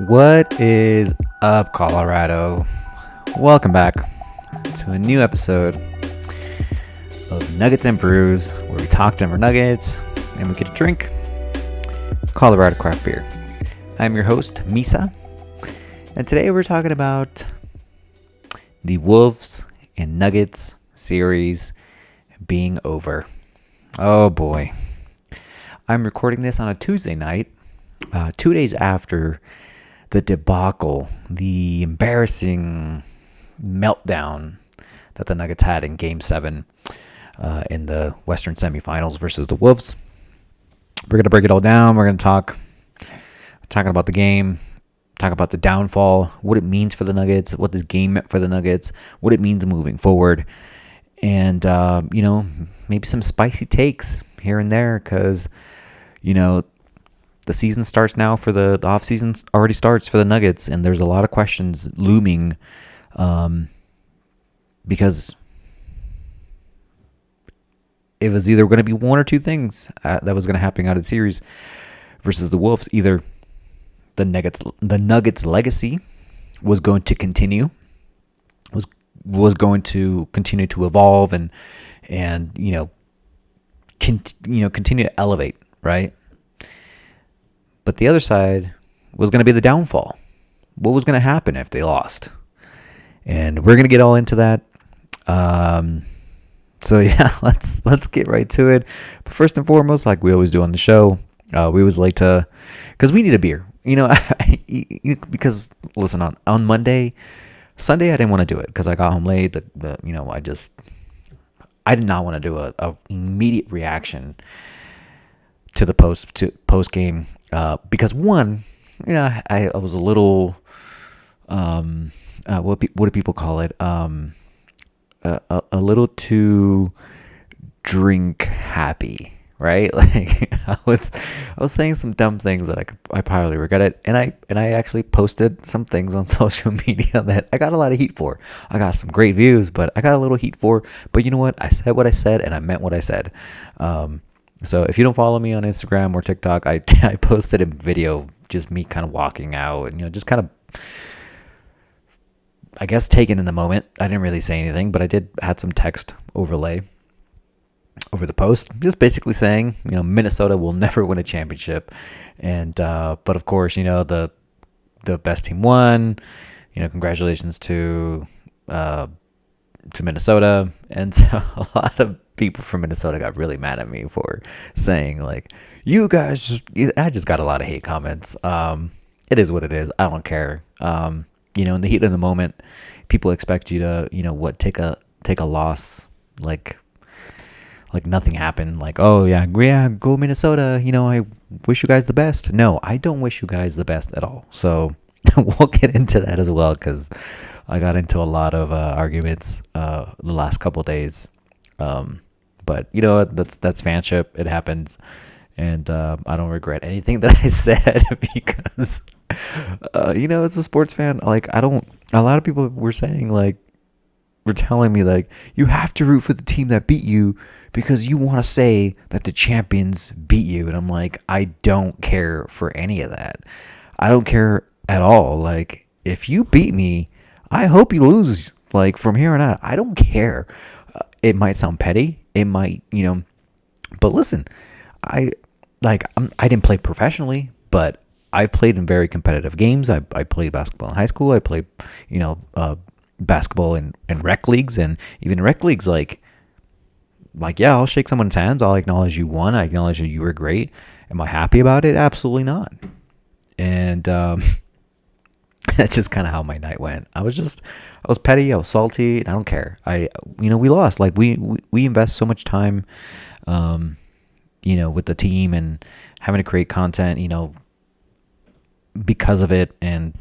What is up, Colorado? Welcome back to a new episode of Nuggets and Brews, where we talk Denver Nuggets and we get to drink Colorado craft beer. I'm your host, Misa, and today we're talking about the Wolves and Nuggets series being over. Oh boy. I'm recording this on a Tuesday night, 2 days after the debacle, the embarrassing meltdown that the Nuggets had in Game 7 in the Western semifinals versus the Wolves. We're going to break it all down. We're going to talking about the game, talk about the downfall, what it means for the Nuggets, what this game meant for the Nuggets, what it means moving forward, and, maybe some spicy takes here and there because, the season starts now for the offseason already starts for the Nuggets, and there's a lot of questions looming because it was either going to be one or two things that was going to happen out of the series versus the Wolves. Either the Nuggets legacy was going to continue, was going to continue to evolve and continue to elevate, right? But the other side was going to be the downfall. What was going to happen if they lost? And we're going to get all into that. So yeah, let's get right to it. But first and foremost, like we always do on the show, we always like to, because we need a beer. Because listen, on Sunday I didn't want to do it because I got home late. I did not want to do a immediate reaction to the post game because one, I was a little what do people call it, a little too drink happy, right? Like I was saying some dumb things that I probably regret it, and I actually posted some things on social media that I got a lot of heat for. I got some great views, but I got a little heat for. But you know what? I said what I said, and I meant what I said. So if you don't follow me on Instagram or TikTok, I posted a video, just me kind of walking out and, just kind of, I guess, taken in the moment. I didn't really say anything, but I had some text overlay over the post, just basically saying, Minnesota will never win a championship. And, but of course, the best team won, congratulations to Minnesota. And so a lot of people from Minnesota got really mad at me for saying, like, you guys I just got a lot of hate comments. It is what it is. I don't care. In the heat of the moment, people expect you to, take a loss like nothing happened. Like, oh yeah, go Minnesota. I wish you guys the best. No, I don't wish you guys the best at all. So we'll get into that as well because I got into a lot of arguments the last couple of days. But that's fanship. It happens, and I don't regret anything that I said because as a sports fan, like a lot of people were saying, like, were telling me, like, you have to root for the team that beat you because you want to say that the champions beat you. And I'm like, I don't care for any of that. I don't care at all. Like, if you beat me, I hope you lose, like, from here on out. I don't care. It might sound petty. It might, but listen, I didn't play professionally, but I've played in very competitive games. I played basketball in high school. I played, basketball in rec leagues, and even rec leagues, like, yeah, I'll shake someone's hands. I'll acknowledge you won. I acknowledge that you were great. Am I happy about it? Absolutely not. And, that's just kind of how my night went. I was petty. I was salty. And I don't care. We lost. Like we invest so much time, with the team and having to create content, because of it. And,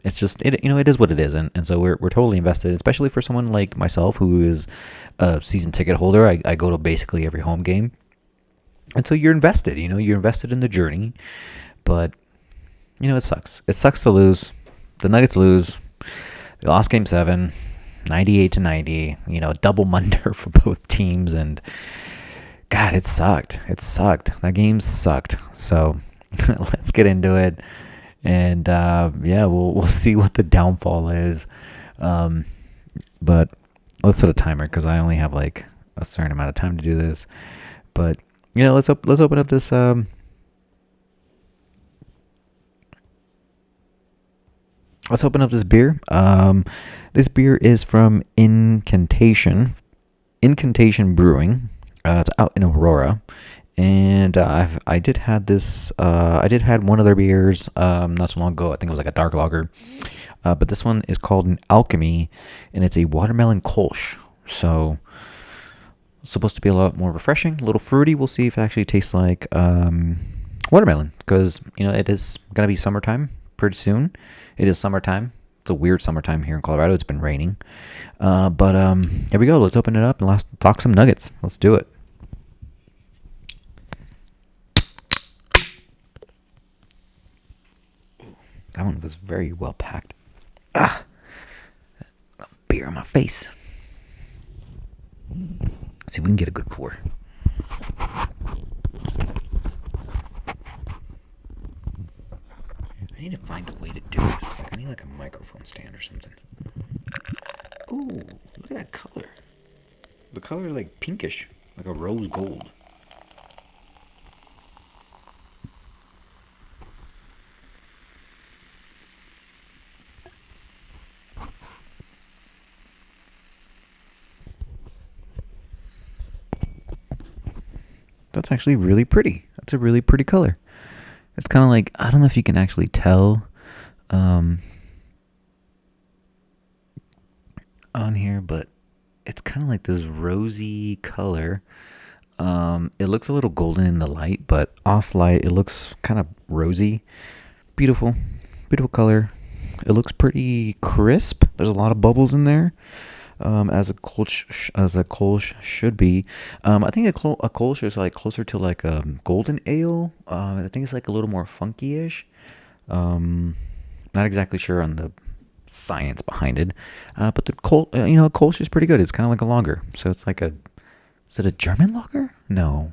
it's just, it is what it is. And so we're totally invested, especially for someone like myself, who is a season ticket holder. I go to basically every home game. And so you're invested, you're invested in the journey, but it sucks. It sucks to lose. The Nuggets lose. They lost Game 7, 98-90. Double munder for both teams, and God, it sucked. That game sucked. So let's get into it. And yeah, we'll see what the downfall is. But let's set a timer because I only have like a certain amount of time to do this. But let's open up this. Let's open up this beer. This beer is from Incantation Brewing. It's out in Aurora, and I did had this. I did had one of their beers not so long ago. I think it was like a dark lager, but this one is called an Alchemy, and it's a watermelon kolsch. So it's supposed to be a lot more refreshing, a little fruity. We'll see if it actually tastes like watermelon, because it is gonna be summertime pretty soon. It is summertime. It's a weird summertime here in Colorado. It's been raining. But here we go. Let's open it up and let's talk some Nuggets. Let's do it. That one was very well packed. Beer on my face. Let's see if we can get a good pour. I need to find a way to do this. I need like a microphone stand or something. Ooh, look at that color. The color is like pinkish, like a rose gold. That's actually really pretty. That's a really pretty color. It's kind of like, I don't know if you can actually tell on here, but it's kind of like this rosy color. It looks a little golden in the light, but off light it looks kind of rosy. Beautiful color. It looks pretty crisp. There's a lot of bubbles in there, as a kolsch should be. I think a kolsch is like closer to like a golden ale. I think it's like a little more funky-ish. Not exactly sure on the science behind it, but the kolsch is pretty good. It's kind of like a lager, so it's like is it a German lager? No.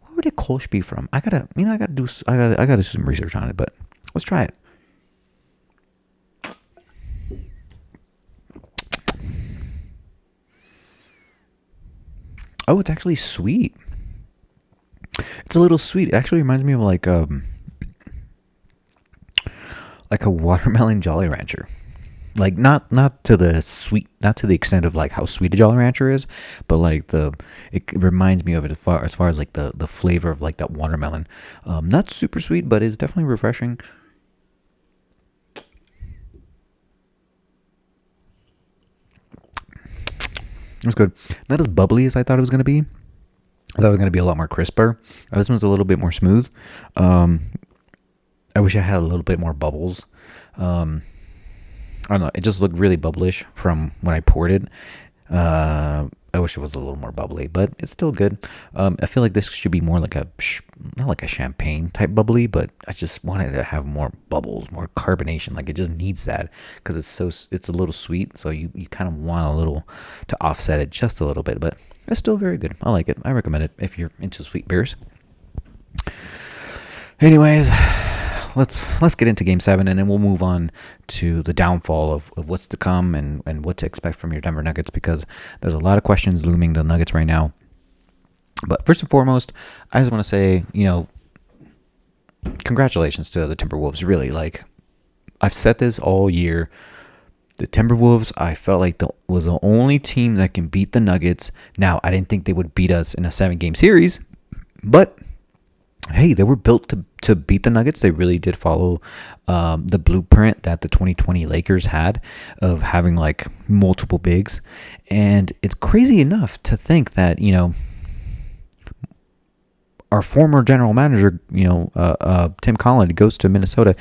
Where would a kolsch be from? I gotta do some research on it, but let's try it. Oh, it's actually sweet. It's a little sweet. It actually reminds me of like a watermelon Jolly Rancher. Like not to the sweet, not to the extent of like how sweet a Jolly Rancher is, but like it reminds me of it as far as like the flavor of like that watermelon. Not super sweet, but it's definitely refreshing. It's good. Not as bubbly as I thought it was going to be. I thought it was going to be a lot more crisper. This one's a little bit more smooth. I wish I had a little bit more bubbles. I don't know. It just looked really bubblish from when I poured it. I wish it was a little more bubbly, but it's still good. I feel like this should be more like not like a champagne type bubbly, but I just wanted to have more bubbles, more carbonation. Like it just needs that because it's a little sweet. So you kind of want a little to offset it just a little bit, but it's still very good. I like it. I recommend it if you're into sweet beers. Anyways, let's get into Game 7, and then we'll move on to the downfall of what's to come and what to expect from your Denver Nuggets, because there's a lot of questions looming the Nuggets right now. But first and foremost, I just want to say, congratulations to the Timberwolves. Really, like I've said this all year. The Timberwolves, I felt like was the only team that can beat the Nuggets. Now, I didn't think they would beat us in a 7-game series, but hey, they were built to beat the Nuggets. They really did follow the blueprint that the 2020 Lakers had of having like multiple bigs. And it's crazy enough to think that, our former general manager, Tim Collin, goes to Minnesota,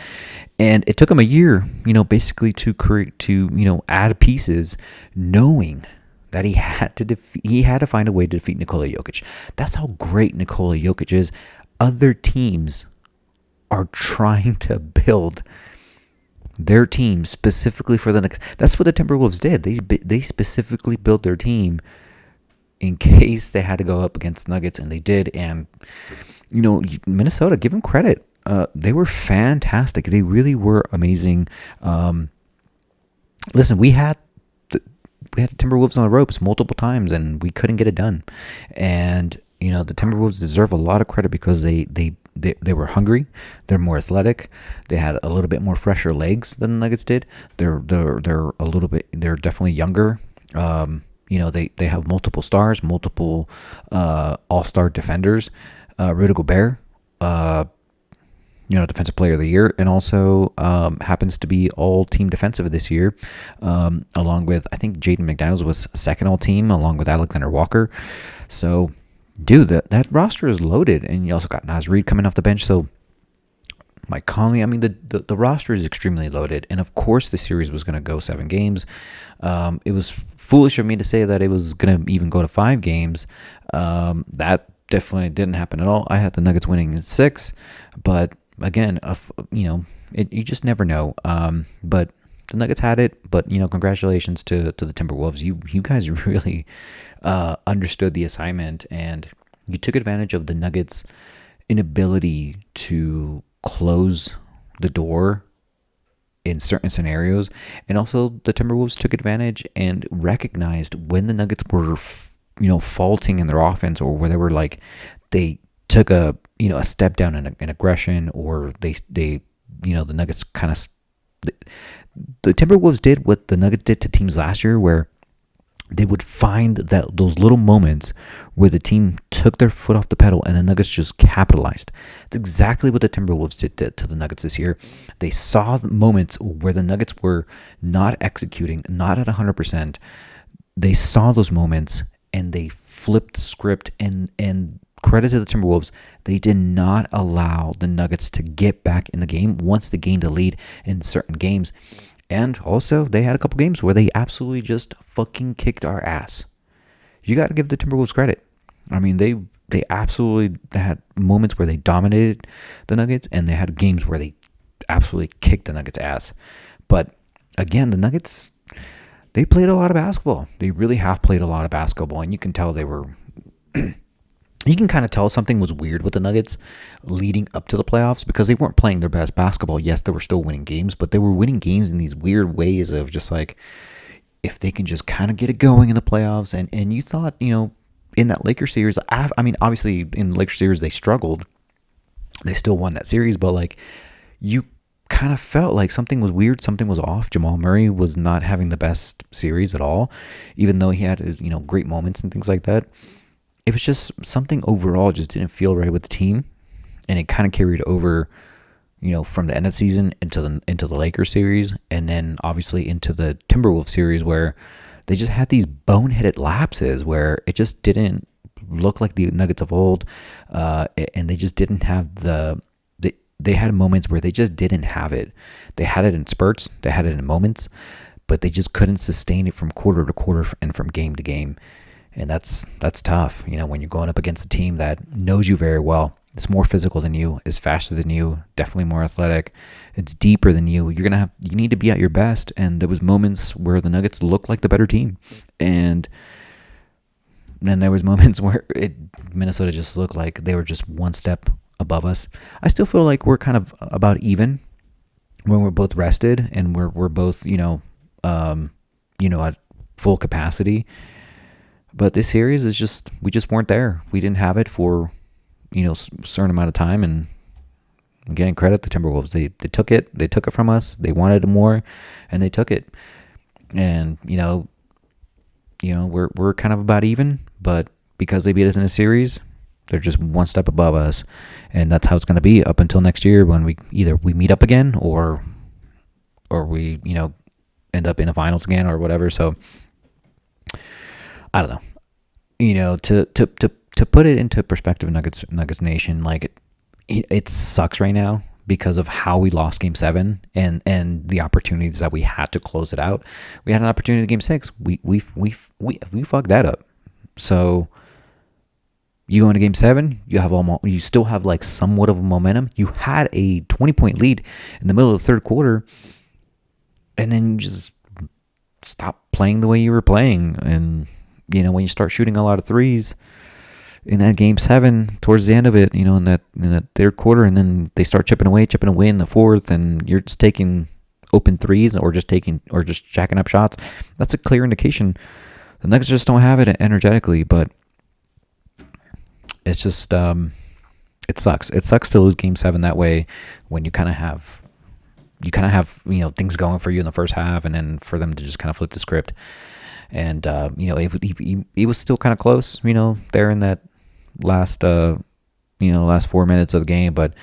and it took him a year, basically to add pieces, knowing that he had to find a way to defeat Nikola Jokic. That's how great Nikola Jokic is. Other teams are trying to build their team specifically for the next. That's what the Timberwolves did. They specifically built their team in case they had to go up against Nuggets, and they did. And Minnesota, give them credit. they were fantastic. They really were amazing. Listen, we had the Timberwolves on the ropes multiple times, and we couldn't get it done. And the Timberwolves deserve a lot of credit because they were hungry. They're more athletic. They had a little bit more fresher legs than the Nuggets did. They're a little bit. They're definitely younger. They have multiple stars, multiple all-star defenders. Rudy Gobert, defensive player of the year, and also happens to be all team defensive this year, along with, I think Jaden McDaniels was second all team, along with Alexander Walker. So, dude, that roster is loaded, and you also got Naz Reid coming off the bench. So, Mike Conley, I mean, the roster is extremely loaded, and of course the series was going to go 7 games. It was foolish of me to say that it was going to even go to 5 games. That definitely didn't happen at all. I had the Nuggets winning in 6, but again, you just never know. But the Nuggets had it. But congratulations to the Timberwolves. You guys really understood the assignment, and you took advantage of the Nuggets' inability to close the door in certain scenarios, and also the Timberwolves took advantage and recognized when the Nuggets were faulting in their offense, or where they were like they took a step down in aggression, or they the Nuggets kind of the Timberwolves did what the Nuggets did to teams last year, where they would find those little moments where the team took their foot off the pedal and the Nuggets just capitalized. It's exactly what the Timberwolves did to the Nuggets this year. They saw the moments where the Nuggets were not executing, not at 100%. They saw those moments and they flipped the script, and credit to the Timberwolves, they did not allow the Nuggets to get back in the game once they gained a lead in certain games. And also, they had a couple games where they absolutely just fucking kicked our ass. You got to give the Timberwolves credit. I mean, they absolutely had moments where they dominated the Nuggets, and they had games where they absolutely kicked the Nuggets' ass. But again, the Nuggets, they played a lot of basketball. They really have played a lot of basketball, and you can tell they were... You can kind of tell something was weird with the Nuggets leading up to the playoffs, because they weren't playing their best basketball. Yes, they were still winning games, but they were winning games in these weird ways of just like, if they can just kind of get it going in the playoffs. And you thought, in that Lakers series, I mean, obviously in the Lakers series, they struggled. They still won that series, but like, you kind of felt like something was weird, something was off. Jamal Murray was not having the best series at all, even though he had his, great moments and things like that. It was just something overall just didn't feel right with the team, and it kind of carried over, from the end of the season into the Lakers series, and then obviously into the Timberwolves series, where they just had these boneheaded lapses where it just didn't look like the Nuggets of old, and they just didn't have they had moments where they just didn't have it. They had it in spurts, they had it in moments, but they just couldn't sustain it from quarter to quarter and from game to game. And that's tough, when you're going up against a team that knows you very well. It's more physical than you, is faster than you, definitely more athletic. It's deeper than you. You need to be at your best. And there was moments where the Nuggets looked like the better team, and then there was moments where Minnesota just looked like they were just one step above us. I still feel like we're kind of about even when we're both rested and we're both at full capacity. But this series is we just weren't there. We didn't have it for, a certain amount of time. And I'm getting credit to the Timberwolves. They took it. They took it from us. They wanted more, and they took it. And, we're kind of about even. But because they beat us in a series, they're just one step above us. And that's how it's going to be up until next year, when we meet up again or we, end up in the finals again or whatever. So I don't know, to put it into perspective, Nuggets Nation, like it sucks right now because of how we lost Game 7 and the opportunities that we had to close it out. We had an opportunity in Game 6. We fucked that up. So you go into Game 7, you still have like somewhat of a momentum. You had a 20-point lead in the middle of the third quarter, and then you just stop playing the way you were playing. And when you start shooting a lot of threes, in that game 7, towards the end of it, in that third quarter, and then they start chipping away in the fourth, and you're just taking open threes or just jacking up shots. That's a clear indication the Nuggets just don't have it energetically. But it's just it sucks. It sucks to lose game 7 that way when you kind of have things going for you in the first half, and then for them to just kind of flip the script. And it was still kind of close, there in that last 4 minutes of the game, but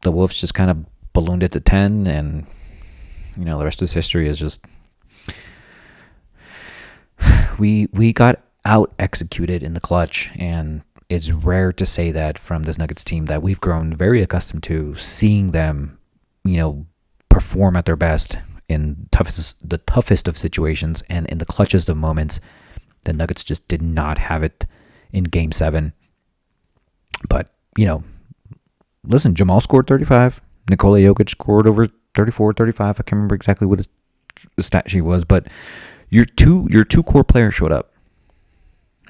the Wolves just kind of ballooned it to 10, and the rest of this history is just we got out executed in the clutch. And it's rare to say that from this Nuggets team that we've grown very accustomed to seeing them perform at their best in the toughest of situations and in the clutchest of moments. The Nuggets just did not have it in game 7. But, listen, Jamal scored 35. Nikola Jokic scored over 34, 35. I can't remember exactly what his stat sheet was, but your two core players showed up.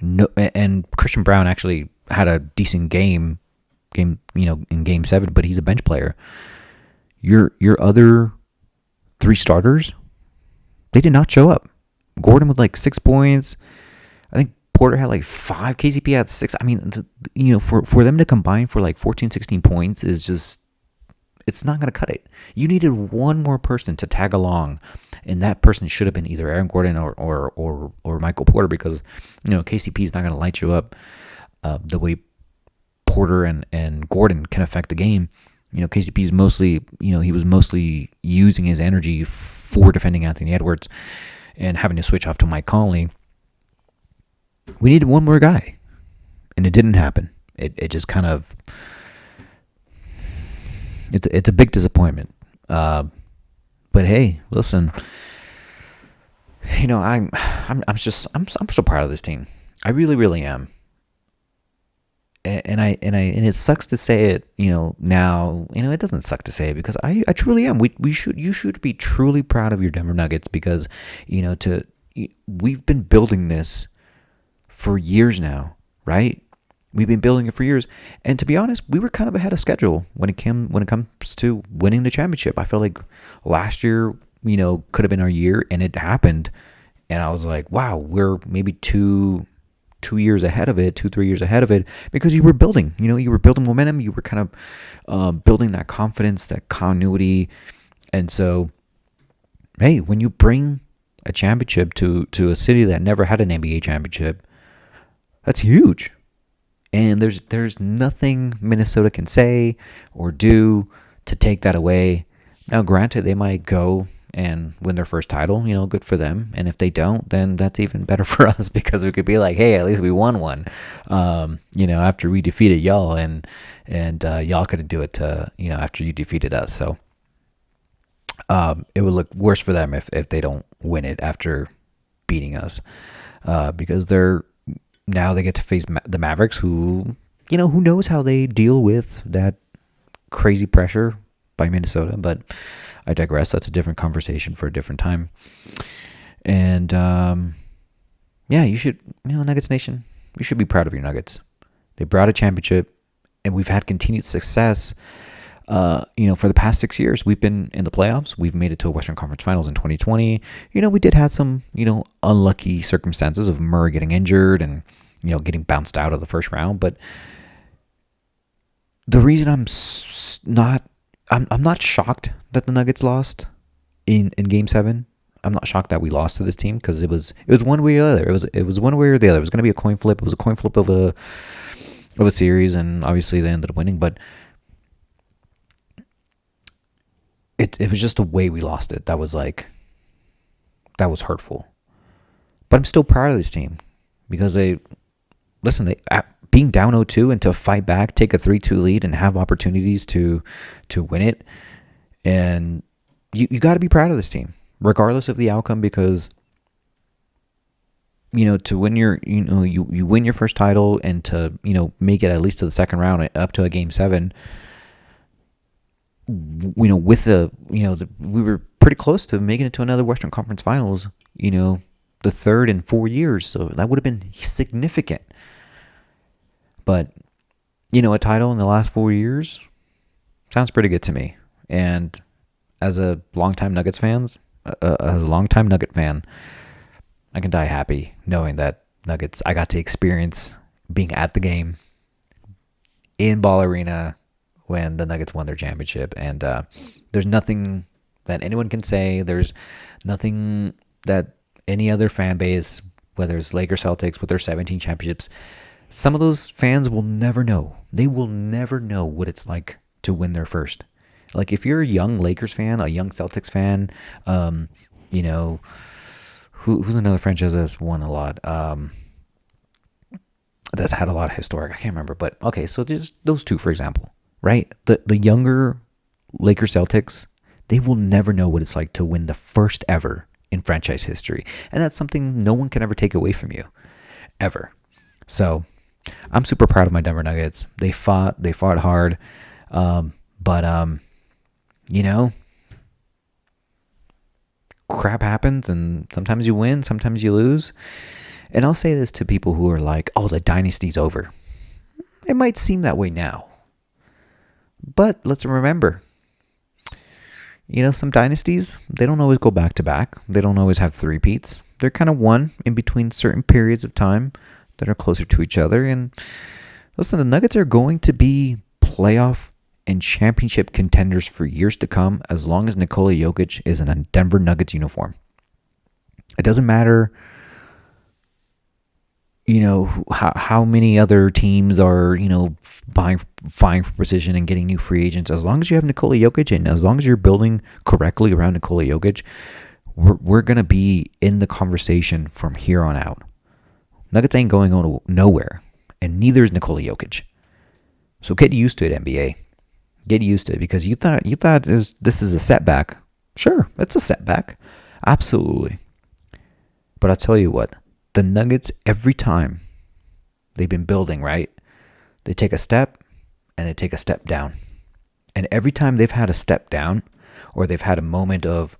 No, and Christian Brown actually had a decent game, in game 7, but he's a bench player. Your other 3 starters, they did not show up. Gordon with 6 points. I think Porter had 5. KCP had 6. I mean, for them to combine for 14, 16 points is just, it's not going to cut it. You needed one more person to tag along, and that person should have been either Aaron Gordon or Michael Porter, because KCP is not going to light you up the way Porter and Gordon can affect the game. KCP is mostly, he was mostly using his energy for defending Anthony Edwards and having to switch off to Mike Conley. We needed one more guy, and it didn't happen. It just kind of, it's a big disappointment. But hey, listen, I'm so proud of this team. I really, really am. And it sucks to say it, now, it doesn't suck to say it, because I truly am. You should be truly proud of your Denver Nuggets, because, we've been building this for years now, right? We've been building it for years. And to be honest, we were kind of ahead of schedule when it comes to winning the championship. I feel like last year, could have been our year, and it happened. And I was like, wow, we're maybe 2 years ahead of it, 2-3 years ahead of it, because you were building, you were building momentum. You were kind of building that confidence, that continuity. And so, hey, when you bring a championship to a city that never had an NBA championship, that's huge. And there's nothing Minnesota can say or do to take that away. Now, granted, they might go and win their first title, good for them. And if they don't, then that's even better for us, because we could be like, hey, at least we won one, after we defeated y'all, and y'all couldn't do it to, after you defeated us. So it would look worse for them if they don't win it after beating us, because now they get to face the Mavericks, who knows how they deal with that crazy pressure by Minnesota. But I digress. That's a different conversation for a different time. And you should, Nuggets Nation, you should be proud of your Nuggets. They brought a championship, and we've had continued success. For the past 6 years, we've been in the playoffs. We've made it to a Western Conference Finals in 2020. We did have some, unlucky circumstances of Murray getting injured and, getting bounced out of the first round. But the reason I'm not shocked that the Nuggets lost in game 7. I'm not shocked that we lost to this team, because it was one way or the other. It was one way or the other. It was going to be a coin flip. It was a coin flip of a series, and obviously they ended up winning. But it was just the way we lost it that was hurtful. But I'm still proud of this team, because being down 0-2 and to fight back, take a 3-2 lead, and have opportunities to win it. And you got to be proud of this team, regardless of the outcome, because to win you win your first title, and to make it at least to the second round, up to a game 7. We were pretty close to making it to another Western Conference Finals, the third in 4 years. So that would have been significant. But, a title in the last 4 years sounds pretty good to me. And as a longtime Nuggets fans, as a longtime Nugget fan, I can die happy knowing that Nuggets, I got to experience being at the game in Ball Arena when the Nuggets won their championship. And there's nothing that anyone can say. There's nothing that any other fan base, whether it's Lakers, Celtics, with their 17 championships, some of those fans will never know. They will never know what it's like to win their first. Like if you're a young Lakers fan, a young Celtics fan, who's another franchise that's won a lot? That's had a lot of historic. I can't remember, but okay. So just those two, for example, right? The younger Lakers, Celtics, they will never know what it's like to win the first ever in franchise history, and that's something no one can ever take away from you, ever. So I'm super proud of my Denver Nuggets. They fought hard, but crap happens, and sometimes you win, sometimes you lose. And I'll say this to people who are like, oh, the dynasty's over. It might seem that way now, but let's remember, some dynasties, they don't always go back to back. They don't always have three-peats. They're kind of one in between certain periods of time that are closer to each other. And listen, the Nuggets are going to be playoff and championship contenders for years to come as long as Nikola Jokic is in a Denver Nuggets uniform. It doesn't matter, how many other teams are, vying for position and getting new free agents. As long as you have Nikola Jokic and as long as you're building correctly around Nikola Jokic, we're going to be in the conversation from here on out. Nuggets ain't going on nowhere, and neither is Nikola Jokic. So get used to it, NBA. Get used to it, because you thought this is a setback. Sure, it's a setback. Absolutely. But I'll tell you what, the Nuggets, every time they've been building, right? They take a step and they take a step down. And every time they've had a step down, or they've had a moment of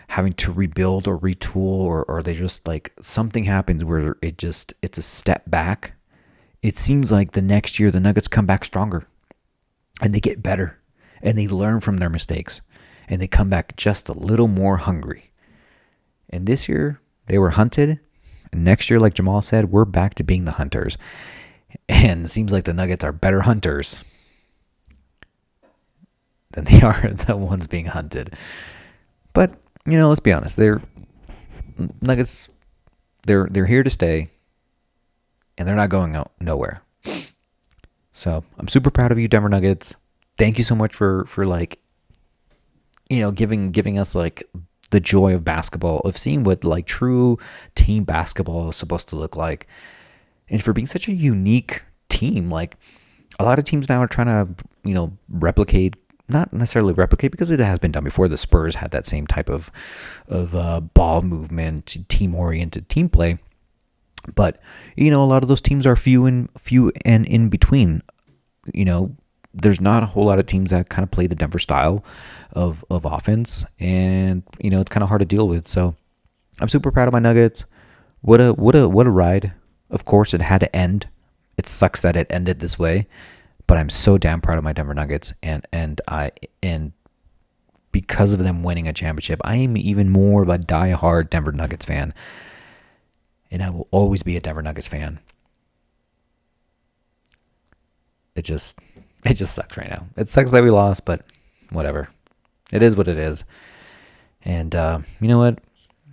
having to rebuild or retool, or they just like something happens where it's a step back, it seems like the next year the Nuggets come back stronger. And they get better, and they learn from their mistakes, and they come back just a little more hungry. And this year, they were hunted. And next year, like Jamal said, we're back to being the hunters. And it seems like the Nuggets are better hunters than they are the ones being hunted. But, let's be honest. Nuggets, they're here to stay, and they're not going out nowhere. So I'm super proud of you, Denver Nuggets. Thank you so much for giving us like the joy of basketball, of seeing what like true team basketball is supposed to look like, and for being such a unique team. Like a lot of teams now are trying to replicate, not necessarily replicate because it has been done before. The Spurs had that same type of ball movement, team-oriented team play. But, a lot of those teams are few and in between. There's not a whole lot of teams that kind of play the Denver style of offense. And, it's kind of hard to deal with. So I'm super proud of my Nuggets. What a ride. Of course, it had to end. It sucks that it ended this way. But I'm so damn proud of my Denver Nuggets. And because of them winning a championship, I am even more of a diehard Denver Nuggets fan. And I will always be a Denver Nuggets fan. It just sucks right now. It sucks that we lost, but whatever. It is what it is. And you know what?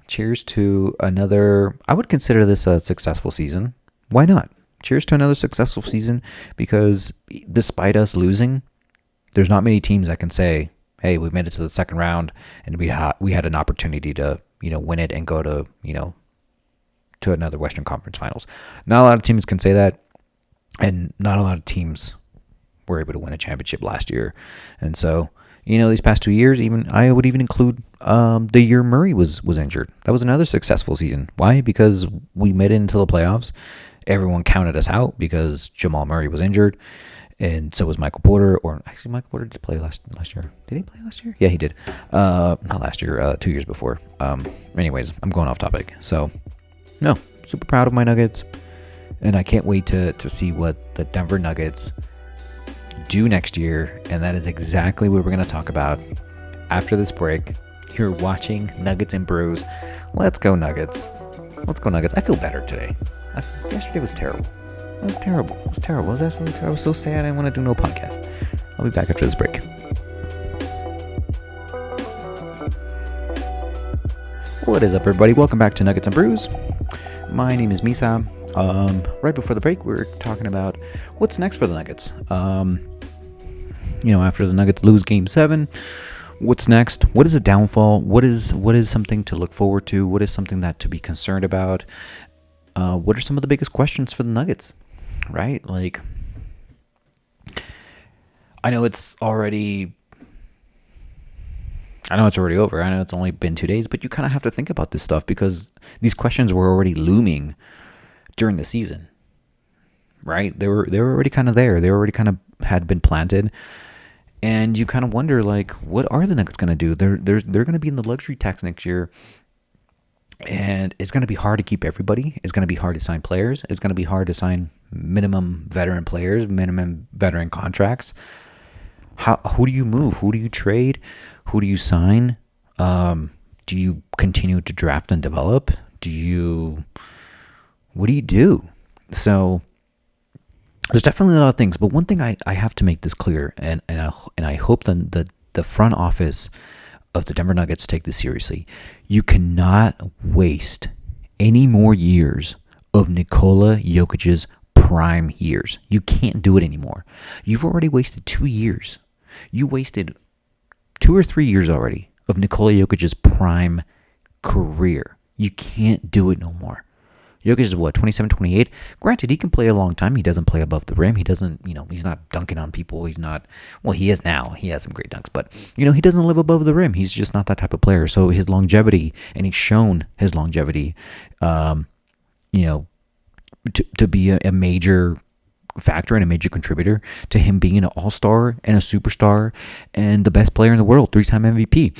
Cheers to another, I would consider this a successful season. Why not? Cheers to another successful season, because despite us losing, there's not many teams that can say, hey, we made it to the second round and we had an opportunity to, win it and go to, to another Western Conference Finals. Not a lot of teams can say that, and not a lot of teams were able to win a championship last year. And so, these past 2 years, I would even include the year Murray was injured. That was another successful season. Why? Because we made it into the playoffs. Everyone counted us out because Jamal Murray was injured, and so was Michael Porter. Or actually, Michael Porter did play last year. Did he play last year? Yeah, he did. Not last year. 2 years before. Anyways, I'm going off topic. So, no, super proud of my Nuggets. And I can't wait to see what the Denver Nuggets do next year. And that is exactly what we're going to talk about after this break. You're watching Nuggets and Brews. Let's go Nuggets. Let's go Nuggets. I feel better today. Yesterday was terrible. It was terrible. It was terrible. It was absolutely terrible. I was so sad I didn't want to do no podcast. I'll be back after this break. What is up, everybody? Welcome back to Nuggets and Brews. My name is Misa. Right before the break, we were talking about what's next for the Nuggets. After the Nuggets lose Game 7, what's next? What is a downfall? What is something to look forward to? What is something that to be concerned about? What are some of the biggest questions for the Nuggets? Right? Like, I know it's already over. I know it's only been 2 days, but you kind of have to think about this stuff because these questions were already looming during the season, right? They were already kind of there. They already kind of had been planted, and you kind of wonder, like, what are the Nuggets going to do? They're going to be in the luxury tax next year, and it's going to be hard to keep everybody. It's going to be hard to sign players. It's going to be hard to sign minimum veteran players, minimum veteran contracts. Who do you move? Who do you trade? Who do you sign? Do you continue to draft and develop? What do you do? So there's definitely a lot of things, but one thing I have to make this clear, and I hope that the front office of the Denver Nuggets take this seriously. You cannot waste any more years of Nikola Jokic's prime years. You can't do it anymore. You've already wasted 2 years. You wasted 2 or 3 years already of Nikola Jokic's prime career. You can't do it no more. Jokic is 27, 28. Granted, he can play a long time. He doesn't play above the rim. He doesn't, he's not dunking on people. He's not, he is now. He has some great dunks, but, he doesn't live above the rim. He's just not that type of player. So his longevity, and he's shown his longevity, to be a major factor and a major contributor to him being an all-star and a superstar and the best player in the world, 3-time MVP.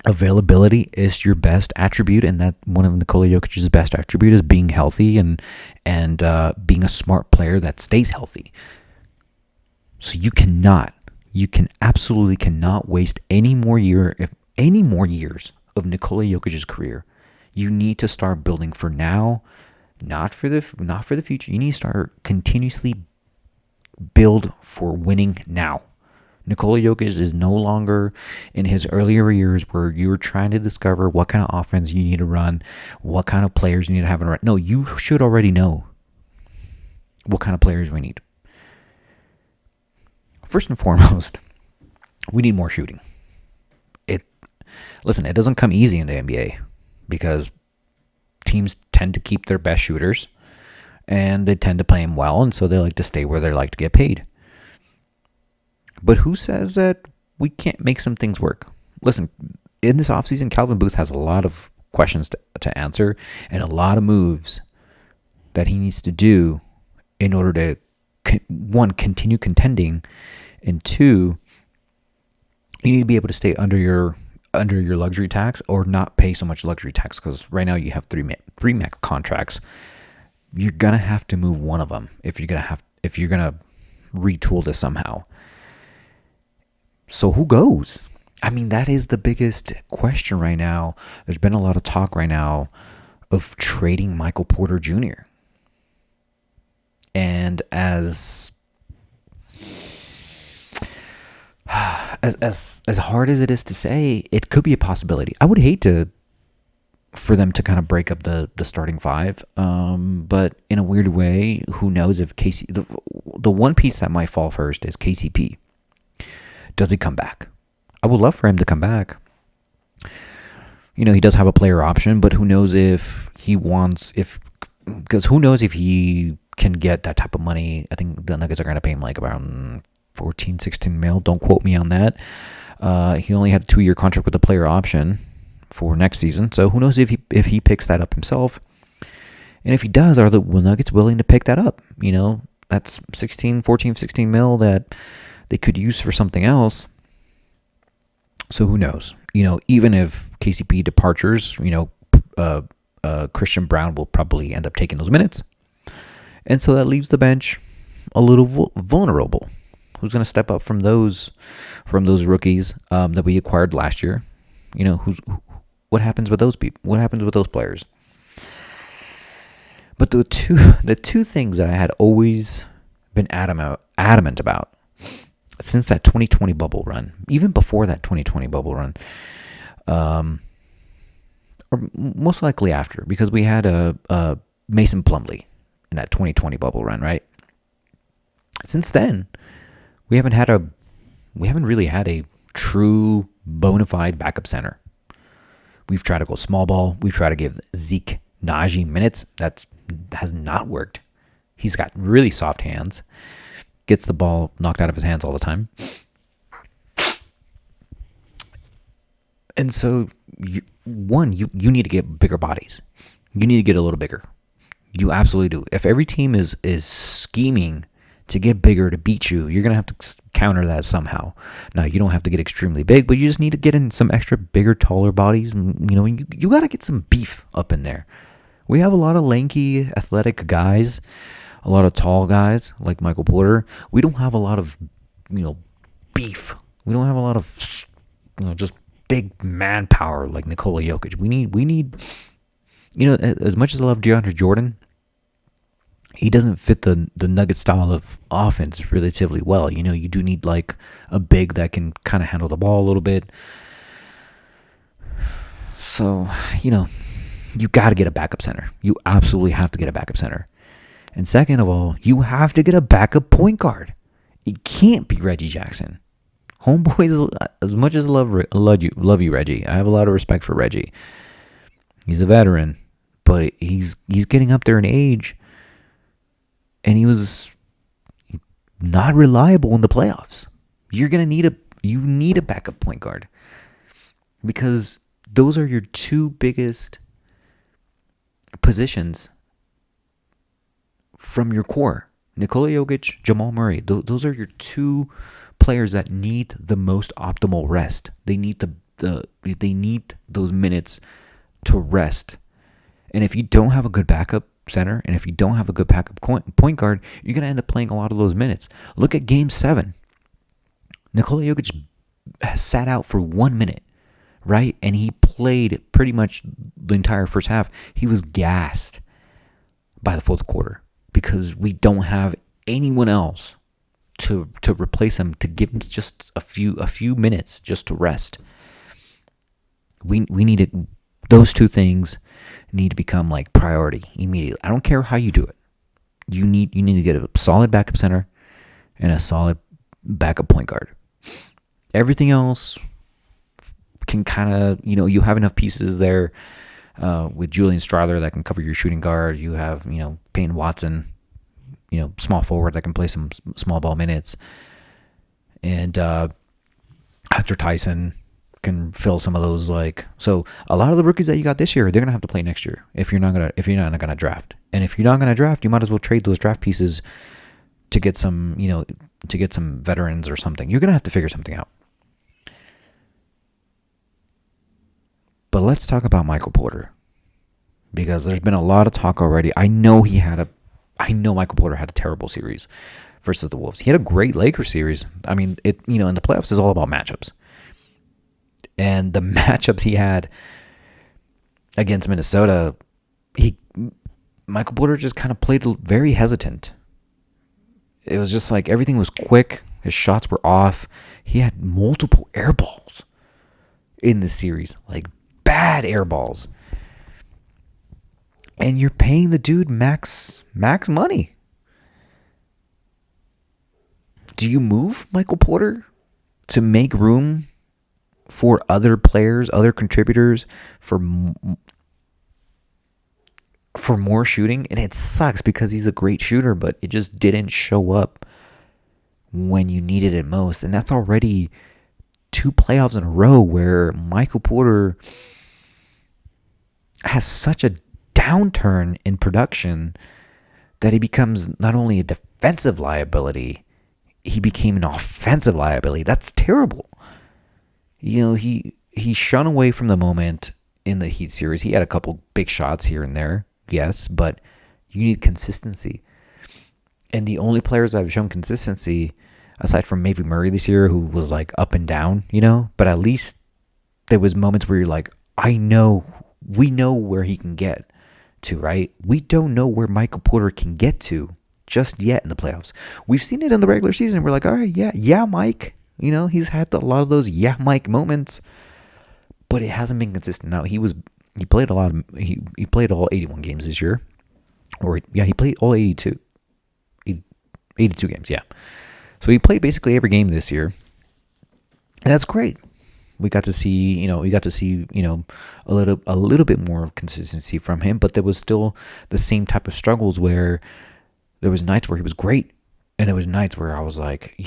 Availability is your best attribute, and that one of Nikola Jokic's best attribute is being healthy and being a smart player that stays healthy. So you absolutely cannot waste any more years of Nikola Jokic's career. You need to start building for now, not for the future. You need to start continuously build for winning now. Nikola Jokic is no longer in his earlier years where you're trying to discover what kind of offense you need to run, what kind of players you need to have in run. No, you should already know what kind of players we need. First and foremost, we need more shooting. It doesn't come easy in the NBA because teams tend to keep their best shooters and they tend to play them well, and so they like to stay where they like to get paid. But who says that we can't make some things work? Listen, in this offseason, Calvin Booth has a lot of questions to answer and a lot of moves that he needs to do in order to, one, continue contending, and two, you need to be able to stay under your luxury tax or not pay so much luxury tax, because right now you have three max contracts. You're gonna have to move one of them if you're gonna retool this somehow. So who goes? I mean, that is the biggest question right now. There's been a lot of talk right now of trading Michael Porter Jr. And as hard as it is to say, it could be a possibility. I would hate for them to kind of break up the starting five. But in a weird way, who knows if the one piece that might fall first is KCP. Does he come back? I would love for him to come back. He does have a player option, but who knows because who knows if he can get that type of money. I think the Nuggets are going to pay him like around 14, 16 mil. Don't quote me on that. He only had a 2-year contract with a player option for next season. So who knows if he picks that up himself. And if he does, are the Nuggets willing to pick that up? That's 14, 16 mil that they could use for something else. So who knows? Even if KCP departures, Christian Brown will probably end up taking those minutes. And so that leaves the bench a little vulnerable. Who's going to step up from those rookies that we acquired last year? What happens with those people? What happens with those players? But the two things that I had always been adamant about since that 2020 bubble run, even before that 2020 bubble run, or most likely after, because we had a Mason Plumlee in that 2020 bubble run, right? Since then, we haven't really had a true bona fide backup center. We've tried to go small ball. We've tried to give Zeke Najee minutes. That has not worked. He's got really soft hands. Gets the ball knocked out of his hands all the time. And so, you need to get bigger bodies. You need to get a little bigger. You absolutely do. If every team is scheming to get bigger to beat you, you're going to have to counter that somehow. Now, you don't have to get extremely big, but you just need to get in some extra bigger, taller bodies. You got to get some beef up in there. We have a lot of lanky, athletic guys, a lot of tall guys like Michael Porter. We don't have a lot of, beef. We don't have a lot of, just big manpower like Nikola Jokic. We need, as much as I love DeAndre Jordan, he doesn't fit the Nugget style of offense relatively well. You do need like a big that can kind of handle the ball a little bit. So, you got to get a backup center. You absolutely have to get a backup center. And second of all, you have to get a backup point guard. It can't be Reggie Jackson. Homeboys, as much as I love you, Reggie. I have a lot of respect for Reggie. He's a veteran, but he's getting up there in age. And he was not reliable in the playoffs. You need a backup point guard, because those are your two biggest positions from your core. Nikola Jokic, Jamal Murray. Those are your two players that need the most optimal rest. They need they need those minutes to rest. And if you don't have a good backup center, and if you don't have a good backup point guard, you're going to end up playing a lot of those minutes. Look at Game 7. Nikola Jokic sat out for 1 minute, right? And he played pretty much the entire first half. He was gassed by the fourth quarter because we don't have anyone else to replace him, to give him just a few minutes just to rest. We need those two things need to become like priority immediately. I don't care how you do it. You need to get a solid backup center and a solid backup point guard. Everything else can kind of, you have enough pieces there with Julian Stryler that can cover your shooting guard. You have, Peyton Watson, small forward that can play some small ball minutes. And Hunter Tyson can fill some of those, so a lot of the rookies that you got this year, they're gonna have to play next year if you're not gonna draft. And if you're not gonna draft, you might as well trade those draft pieces to get some veterans or something. You're gonna have to figure something out. But let's talk about Michael Porter, because there's been a lot of talk already. I know Michael Porter had a terrible series versus the Wolves. He had a great Lakers series. I mean, in the playoffs is all about matchups. And the matchups he had against Minnesota, Michael Porter just kind of played very hesitant. It was just like everything was quick. His shots were off. He had multiple air balls in the series, like bad air balls. And you're paying the dude max money. Do you move Michael Porter to make room for other players, other contributors, for more shooting? And it sucks because he's a great shooter, but it just didn't show up when you needed it most. And that's already 2 playoffs in a row where Michael Porter has such a downturn in production that he becomes not only a defensive liability, he became an offensive liability. That's terrible. He shun away from the moment in the Heat series. He had a couple big shots here and there, yes, but you need consistency. And the only players that have shown consistency, aside from maybe Murray this year, who was like up and down, but at least there was moments where you're like, we know where he can get to, right? We don't know where Michael Porter can get to just yet in the playoffs. We've seen it in the regular season. We're like, all right, yeah, Mike. He's had a lot of those yeah, Mike moments, but it hasn't been consistent. Now he played he played all 81 games this year, he played all 82 games, yeah. So he played basically every game this year, and that's great. We got to see, a little bit more consistency from him, but there was still the same type of struggles where there was nights where he was great, and there was nights where I was like,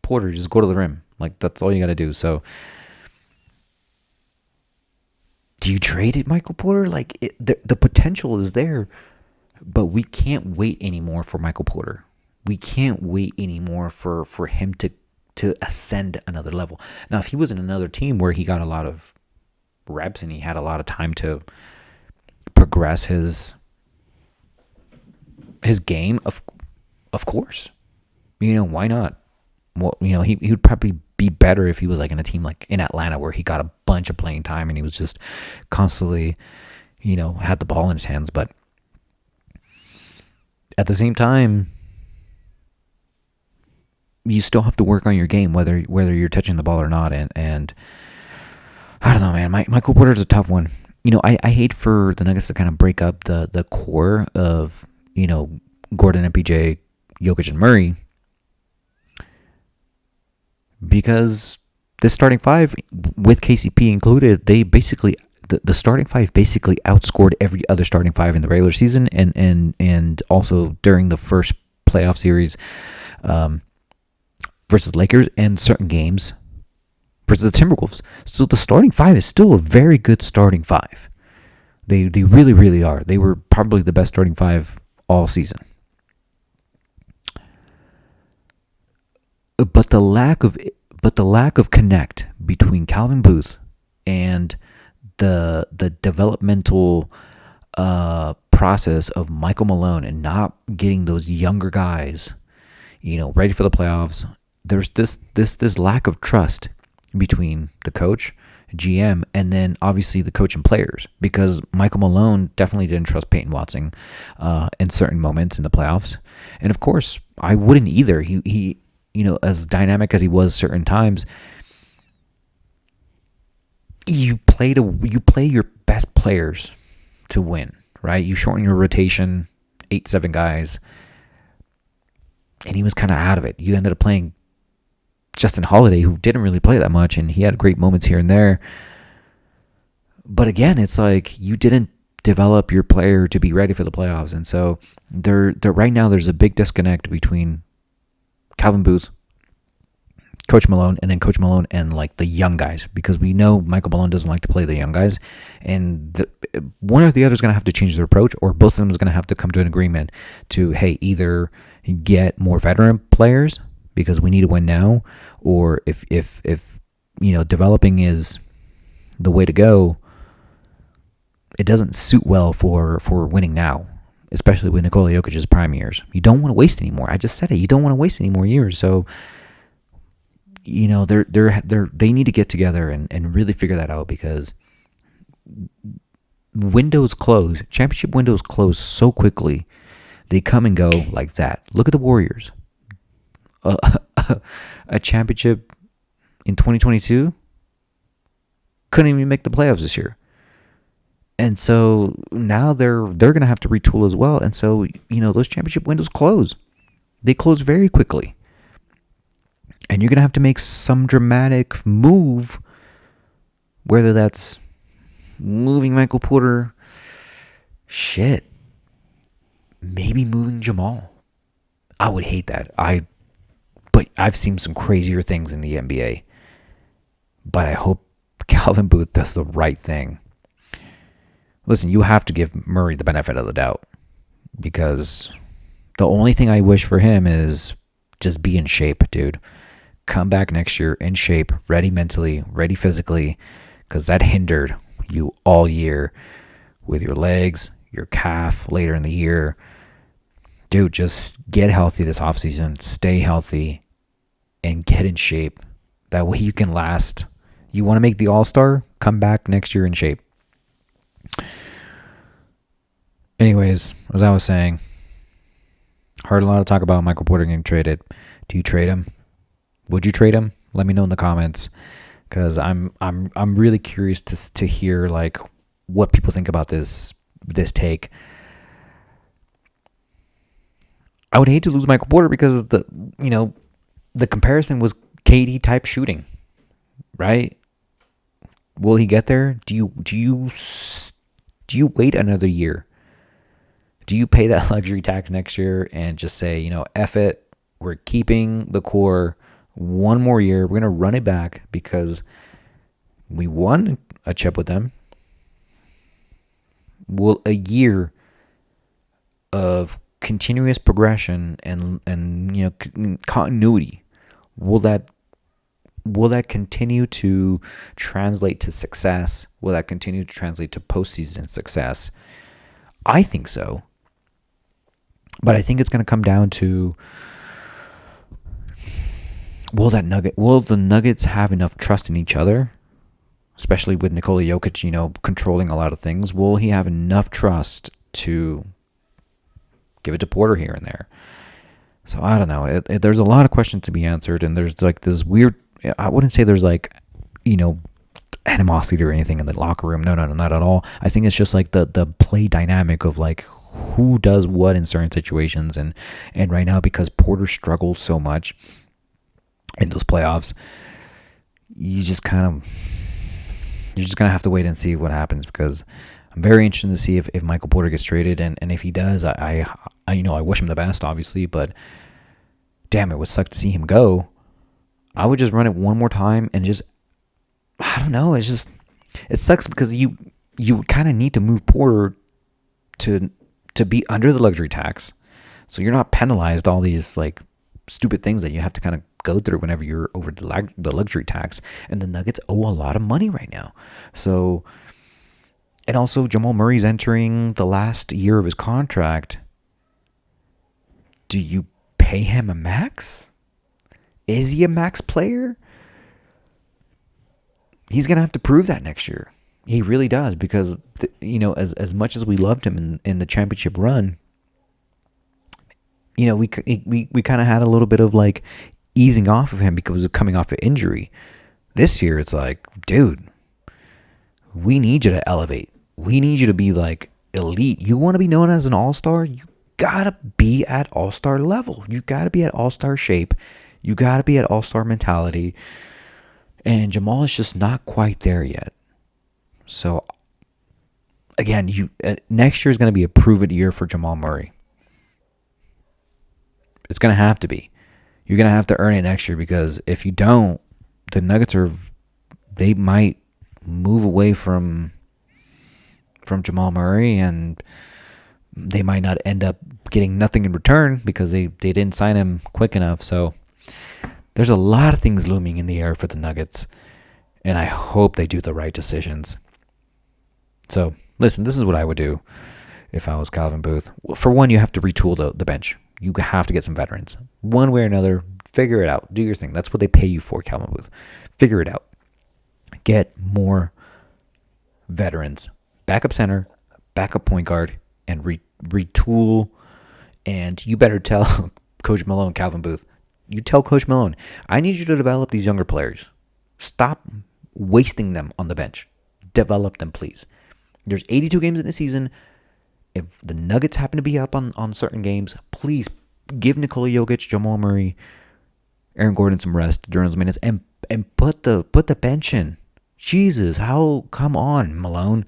Porter, just go to the rim. Like, that's all you got to do. So, do you trade it, Michael Porter? Like, the potential is there, but we can't wait anymore for Michael Porter. We can't wait anymore for him to ascend another level. Now, if he was in another team where he got a lot of reps and he had a lot of time to progress his game, of course, why not? Well, he would probably be better if he was like in a team like in Atlanta where he got a bunch of playing time and he was just constantly, had the ball in his hands. But at the same time, you still have to work on your game, whether you're touching the ball or not. And I don't know, man. Michael Porter's a tough one. I hate for the Nuggets to kind of break up the core of, Gordon, MPJ, Jokic, and Murray, because this starting five, with KCP included, they basically the starting five basically outscored every other starting five in the regular season and also during the first playoff series versus Lakers and certain games versus the Timberwolves. So the starting five is still a very good starting five. They really, really are. They were probably the best starting five all season. But the lack of connect between Calvin Booth and the developmental process of Michael Malone and not getting those younger guys, ready for the playoffs. There's this lack of trust between the coach, GM, and then obviously the coach and players, because Michael Malone definitely didn't trust Peyton Watson in certain moments in the playoffs, and of course I wouldn't either. He as dynamic as he was certain times, you play your best players to win, right? You shorten your rotation, 8-7 guys, and he was kind of out of it. You ended up playing Justin Holiday, who didn't really play that much, and he had great moments here and there. But again, it's like you didn't develop your player to be ready for the playoffs, and so there right now there's a big disconnect between Calvin Booth, Coach Malone, and then Coach Malone and like the young guys, because we know Michael Malone doesn't like to play the young guys, and one or the other is going to have to change their approach, or both of them is going to have to come to an agreement to, hey, either get more veteran players because we need to win now, or if developing is the way to go, it doesn't suit well for winning now, especially with Nikola Jokic's prime years. You don't want to waste any more. I just said it. You don't want to waste any more years. So, they need to get together and really figure that out, because championship windows close so quickly. They come and go like that. Look at the Warriors. A championship in 2022 couldn't even make the playoffs this year. And so now they're going to have to retool as well. And so, those championship windows close. They close very quickly. And you're going to have to make some dramatic move, whether that's moving Michael Porter, maybe moving Jamal. I would hate that. But I've seen some crazier things in the NBA. But I hope Calvin Booth does the right thing. Listen, you have to give Murray the benefit of the doubt, because the only thing I wish for him is just be in shape, dude. Come back next year in shape, ready mentally, ready physically, because that hindered you all year with your legs, your calf later in the year. dude, just get healthy this offseason. Stay healthy and get in shape. That way you can last. You want to make the All-Star? Come back next year in shape. Anyways, as I was saying, heard a lot of talk about Michael Porter getting traded. Do you trade him? Would you trade him? Let me know in the comments, because I'm really curious to hear like what people think about this take. I would hate to lose Michael Porter because the comparison was KD type shooting, right? Will he get there? Do you wait another year? Do you pay that luxury tax next year and just say, F it, we're keeping the core one more year. We're going to run it back because we won a chip with them. Will a year of continuous progression and continuity, will that continue to translate to success? Will that continue to translate to postseason success? I think so. But I think it's going to come down to, will the Nuggets have enough trust in each other, especially with Nikola Jokic, controlling a lot of things? Will he have enough trust to give it to Porter here and there? So I don't know. There's a lot of questions to be answered, and there's like this weird, I wouldn't say there's like, animosity or anything in the locker room. No, not at all. I think it's just like the play dynamic of like who does what in certain situations, and right now, because Porter struggles so much in those playoffs, you're just gonna have to wait and see what happens, because I'm very interested to see if Michael Porter gets traded, and if he does, I wish him the best, obviously, but damn, it would suck to see him go. I would just run it one more time and just, I don't know, it sucks because you kind of need to move Porter to be under the luxury tax, so you're not penalized all these like stupid things that you have to kind of go through whenever you're over the luxury tax. And the Nuggets owe a lot of money right now. So, and also Jamal Murray's entering the last year of his contract. Do you pay him a max? Is he a max player? He's going to have to prove that next year. He really does, because, as much as we loved him in the championship run, we kind of had a little bit of like easing off of him because of coming off an injury. This year, it's like, dude, we need you to elevate. We need you to be like elite. You want to be known as an all-star? You got to be at all-star level. You got to be at all-star shape. You got to be at all-star mentality. And Jamal is just not quite there yet. So, again, next year is going to be a prove-it year for Jamal Murray. It's going to have to be. You're going to have to earn it next year, because if you don't, the Nuggets they might move away from Jamal Murray, and they might not end up getting nothing in return because they didn't sign him quick enough. So there's a lot of things looming in the air for the Nuggets, and I hope they do the right decisions. So, listen, this is what I would do if I was Calvin Booth. For one, you have to retool the bench. You have to get some veterans. One way or another, figure it out. Do your thing. That's what they pay you for, Calvin Booth. Figure it out. Get more veterans. Backup center, backup point guard, and retool. And you better tell Coach Malone, Calvin Booth, you tell Coach Malone, I need you to develop these younger players. Stop wasting them on the bench. Develop them, please. There's 82 games in the season. If the Nuggets happen to be up on certain games, please give Nikola Jokic, Jamal Murray, Aaron Gordon some rest during those minutes, and put the bench in. Jesus, come on, Malone.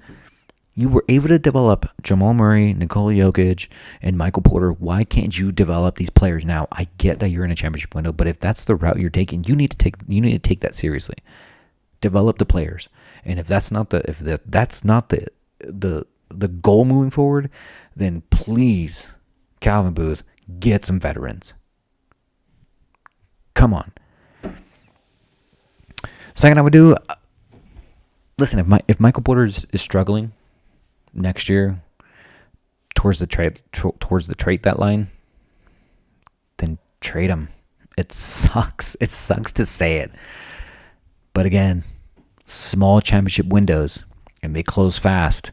You were able to develop Jamal Murray, Nikola Jokic, and Michael Porter. Why can't you develop these players now? I get that you're in a championship window, but if that's the route you're taking, you need to take that seriously. Develop the players, and if that's not the goal moving forward, then please, Calvin Booth, get some veterans. Come on. Second, I would do. Listen, if Michael Porter is struggling next year towards the trade deadline, trade him. It sucks. It sucks to say it. But again, small championship windows, and they close fast.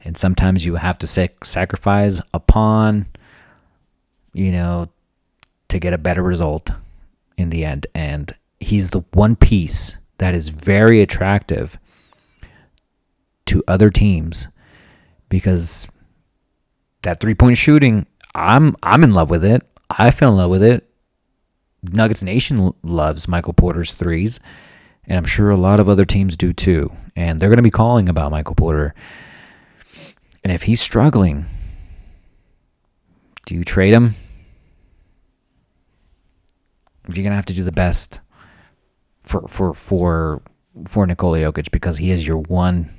And sometimes you have to sacrifice a pawn, to get a better result in the end. And he's the one piece that is very attractive to other teams because that 3-point shooting, I'm in love with it. I fell in love with it. Nuggets Nation loves Michael Porter's threes, and I'm sure a lot of other teams do too. And they're going to be calling about Michael Porter. And if he's struggling, do you trade him? You're going to have to do the best for Nikola Jokic because he is your one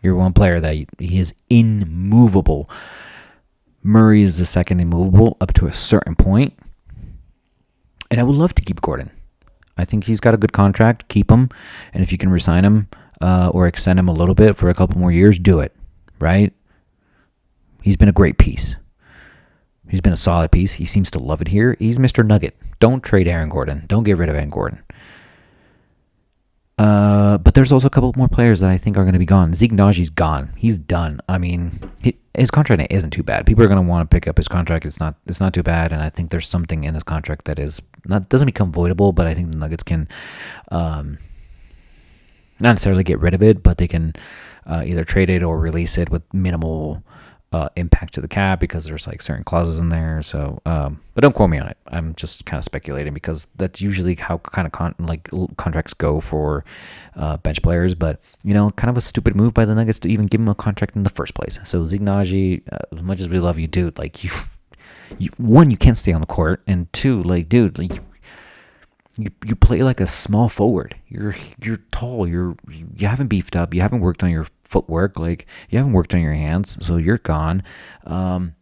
player that he is immovable. Murray is the second immovable up to a certain point. And I would love to keep Gordon. I think he's got a good contract. Keep him. And if you can resign him or extend him a little bit for a couple more years, do it. Right? He's been a great piece. He's been a solid piece. He seems to love it here. He's Mr. Nugget. Don't trade Aaron Gordon. Don't get rid of Aaron Gordon. But there's also a couple more players that I think are going to be gone. Zeke Najee's gone. He's done. I mean, his contract isn't too bad. People are going to want to pick up his contract. It's not too bad, and I think there's something in his contract that doesn't become voidable. But I think the Nuggets can not necessarily get rid of it, but they can either trade it or release it with minimal impact to the cap because there's like certain clauses in there. So, but don't quote me on it. I'm just kind of speculating because that's usually how kind of contracts go for bench players. But kind of a stupid move by the Nuggets to even give him a contract in the first place. So Zeke Naji, as much as we love you, dude, like you can't stay on the court, and two, like, dude, like you play like a small forward. You're tall. You haven't beefed up. You haven't worked on your footwork. Like you haven't worked on your hands. So you're gone. And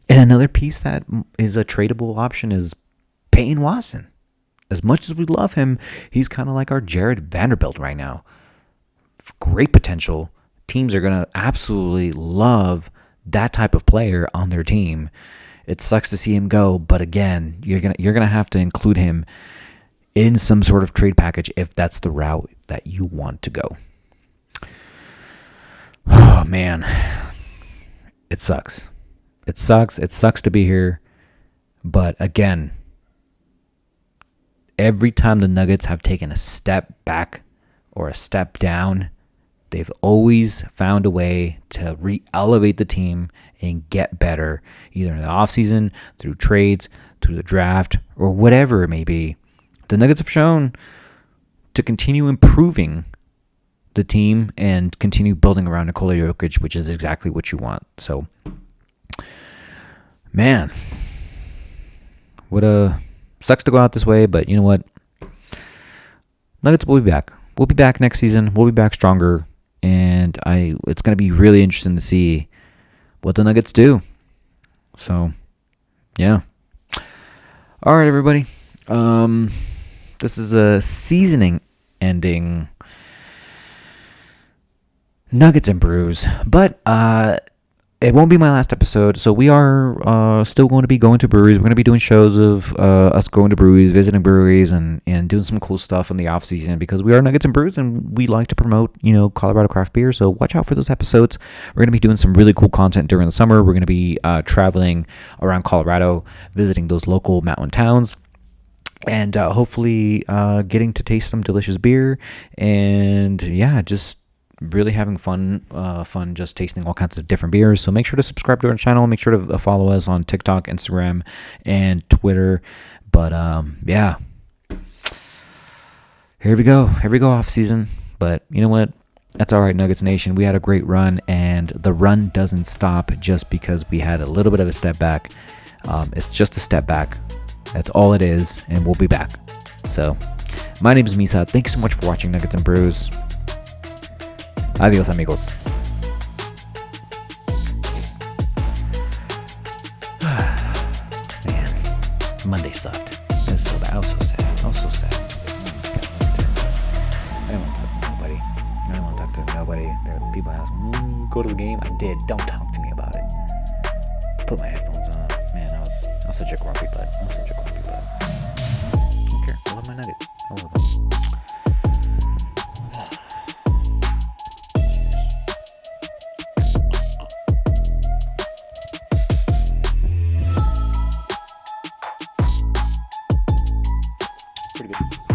another piece that is a tradable option is Peyton Watson. As much as we love him, he's kind of like our Jared Vanderbilt right now. Great potential. Teams are gonna absolutely love that type of player on their team. It sucks to see him go, but again, you're gonna have to include him in some sort of trade package if that's the route that you want to go. Oh man, it sucks. It sucks. It sucks to be here, but again, every time the Nuggets have taken a step back or a step down, they've always found a way to re-elevate the team and get better, either in the offseason, through trades, through the draft, or whatever it may be. The Nuggets have shown to continue improving the team and continue building around Nikola Jokic, which is exactly what you want. So, man, sucks to go out this way, but you know what? Nuggets will be back. We'll be back next season. We'll be back stronger. And it's going to be really interesting to see what the Nuggets do. So, yeah. All right, everybody. This is a seasoning-ending Nuggets and Brews. But it won't be my last episode. So we are still going to be going to breweries. We're going to be doing shows of us going to breweries, visiting breweries, and doing some cool stuff in the off season because we are Nuggets and Brews and we like to promote, Colorado craft beer. So watch out for those episodes. We're going to be doing some really cool content during the summer. We're going to be traveling around Colorado, visiting those local mountain towns. And hopefully getting to taste some delicious beer. And yeah, just really having fun just tasting all kinds of different beers. So make sure to subscribe to our channel. Make sure to follow us on TikTok, Instagram, and Twitter. But yeah, here we go off season. But you know what? That's all right, Nuggets Nation. We had a great run, and the run doesn't stop just because we had a little bit of a step back. It's just a step back. That's all it is, and we'll be back. So, my name is Misa. Thank you so much for watching Nuggets and Brews. Adios, amigos. Man, Monday sucked. It was so bad. I was so sad. I didn't want to talk to nobody. There were people asking, go to the game. I did. Don't talk to me about it. Put my headphones on. Man, I such a grumpy butt. I'm such a grumpy butt. I don't care. I love my nuggets. I love them. Pretty good.